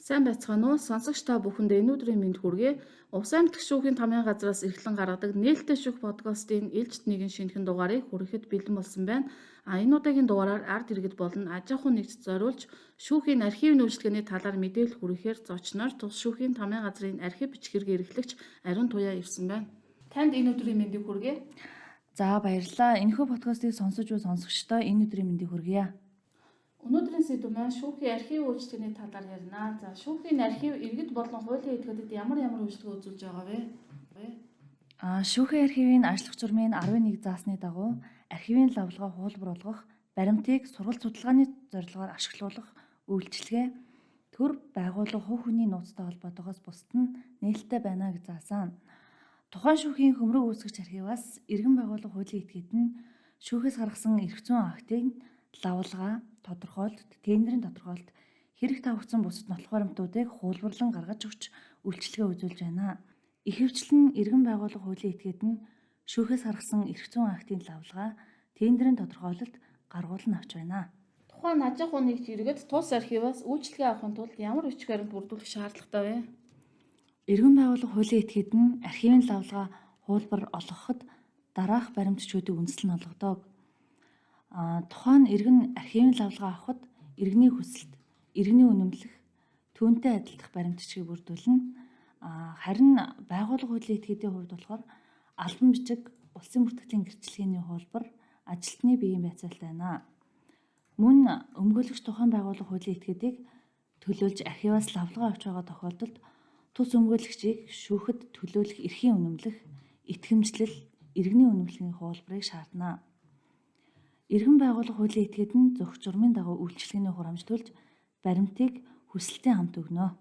Сайн байцгаана уу? Сонсогч та бүхэндээ энэ өдрийн мэнд хүргэе. Увс аймагт шүүхийн тамгын газраас эрхлэн гаргадаг нээлттэй шүүх подкастын ээлжид нэгэн шинэхэн дугаарыг хүрэхэд бэлэн болсон байна. Энэ удаагийн дугаараар ард иргэд болон аж ахуй нэгжид зориулж шүүхийн архивын үйлчилгээний талаар мэдээлэл хүргэхээр зочноор тус шүүхийн тамгын газрын архив бичгэргийн эрхлэгч Ариун Туяа ирсэн байна. Танд энэ өдрийн мэндийг хүргэе. За баярлалаа. Энэхүү подкастыг сонсож буй сонсогчдоо энэ өдрийн мэндийг хүргье. Өнөөдрийн сэдв маань шүүхийн архив үйлчилгээний талаар ярина. За шүүхийн архив иргэд болон хуулийн этгээдэд ямар үйлчилгээ үзүүлж байгаа вэ? Шүүхийн архивын ажиллах журмын 11 заасны дагуу архивын лавлгаа хуулбар болгох, баримтыг сургалт судалгааны зорилгоор ашиглуулах үйлчилгээ төр байгууллага хувь хүний нууцтай холбоотойгоос бусад нь нээлттэй байна гэж заасан. Тухайн шүүхийн хөмрөг үүсгэж архиваас иргэн байгууллага хуулийн этгээд нь шүүхээс гаргасан эрх зүйн актыг лавлгаа, тодорхойлолт, тендерийн тодорхойлолт, хэрэг тавигдсан бусад нотлох баримтуудыг хуулбарлан гаргаж өгч үйлчилгээ үзүүлж байна. Ихэвчлэн иргэн байгууллага хуулийн этгээд нь шүүхээс гаргасан эрх зүйн актын лавлгаа, тендерийн тодорхойлолт гаргуулна авч байна. Тухайн аж ахуй нэгж иргэд тус архиваас үйлчилгээ авахын тулд ямар бичиг баримт бүрдүүлэх шаардлагатай вэ? Иргэн байгууллага хуулийн этгээд нь архивын лавлгаа хуулбар олгоход дараах баримтчүүдийг үндэслэн олгодог. Тухайн иргэн архивын лавлгаа авахд иргэний хүсэлт, иргэний үнэмлэх, түүнтэй адилдах баримтчгийг бүрдүүлнэ. Харин байгууллага хуулийн этгээдийн хувьд болохоор албан бичиг, улсын бүртгэлийн гэрчлэгээний хуулбар, ажилтны биеийн байцаалтай байна. Мөн өмгөөлөгч тухайн байгууллага хуулийн этгээдийг төлөөлж архиваас лавлгаа авч байгаа тохиолдолд тус өмгөөлөгчийг шүүхэд төлөөлөх эрхийн үнэмлэх, итгэмжлэл, иргэний үнэмлэхийн хуулбарыг шаардна. Иргэн байгууллага хуулийн этгээд нь зөвхөн журмын дагуу үйлчилгээний хурамжлуулж баримтыг хүсэлтийн хамт өгнө.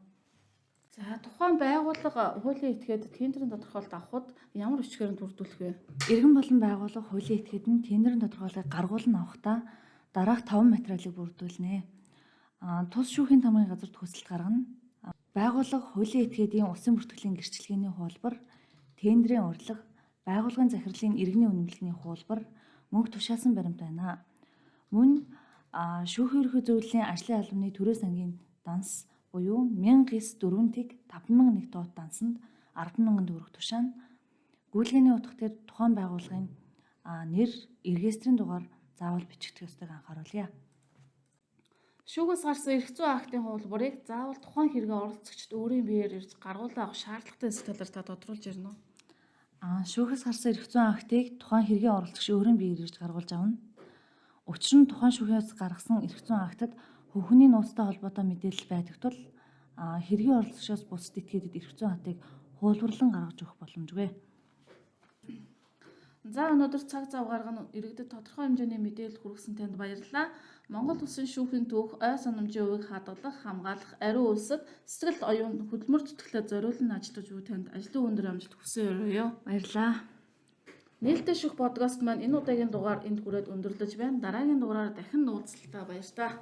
За тухайн байгууллага хуулийн этгээд тендерийн тодорхойлолт авахд ямар бичиг баримт бүрдүүлэх вэ? Иргэн болон байгууллага хуулийн этгээд нь тендерийн тодорхойлолтыг гаргуулна авахдаа дараах 5 материалыг бүрдүүлнэ. Тус шүүхийн тамгын газарт хүсэлт гаргана. Байгууллага хуулийн этгээдийн улсын бүртгэлийн гэрчлэгээний хуулбар, тендерийн урилга, байгууллагын захирлын иргэний үнэмлэхний хуулбар, мөнгө тушаасан баримт байна. Мөн шүүхийн ерхий зөвлөлийн ажлын албаны төрөөс ангийн данс буюу 1004 тэг 5001 дуут дансанд 10,000 төгрөг тушаана. Гүйлгээний утга дээр тухайн байгууллагын нэр, регистрийн дугаар заавал бичигдэх ёстойг анхааруулъя. Шүүхээс гарсан эрх зүйн актын хуулбарыг заавал тухайн хэрэгээ оролцогчд өөрийн биеэр ирж гаргуулаа авах шаардлагатай эсэх талаар та тодруулж ярина уу? Шүүхээс гарсан эрх зүйн актыг тухайн хэрэгээ оролцогч өөрийн биеэр ирж гаргуулж авна. Учир нь тухайн шүүхээс гаргасан эрх зүйн актад хүний нууцтай холбоотой мэдээлэл байдаг тул хэрэгээ оролцогчоос бусад этгээдэд эрх зүйн актыг хуулбарлан гаргаж өгөх боломжгүй. За өнөөдөр цаг зав гарган иргэдэд тодорхой хэмжээний мэдээлэл хүргэсэн танд баярлалаа. Монгол Улсын шүүхийн түүх, ой санамжийн үеийг хадгалах, хамгаалах, ариун улсад сэтгэл оюун хөдөлмөр зүтгэлээр зориулан ажиллаж буй танд ажлын өндөр амжилт хүсье өрөөё. Баярлалаа. Нээлттэй шүүх подкаст маань энэ удаагийн дугаар энд хүрээд өндөрлөж байна. Дараагийн дугаараар дахин уулзалтаа баярлалаа.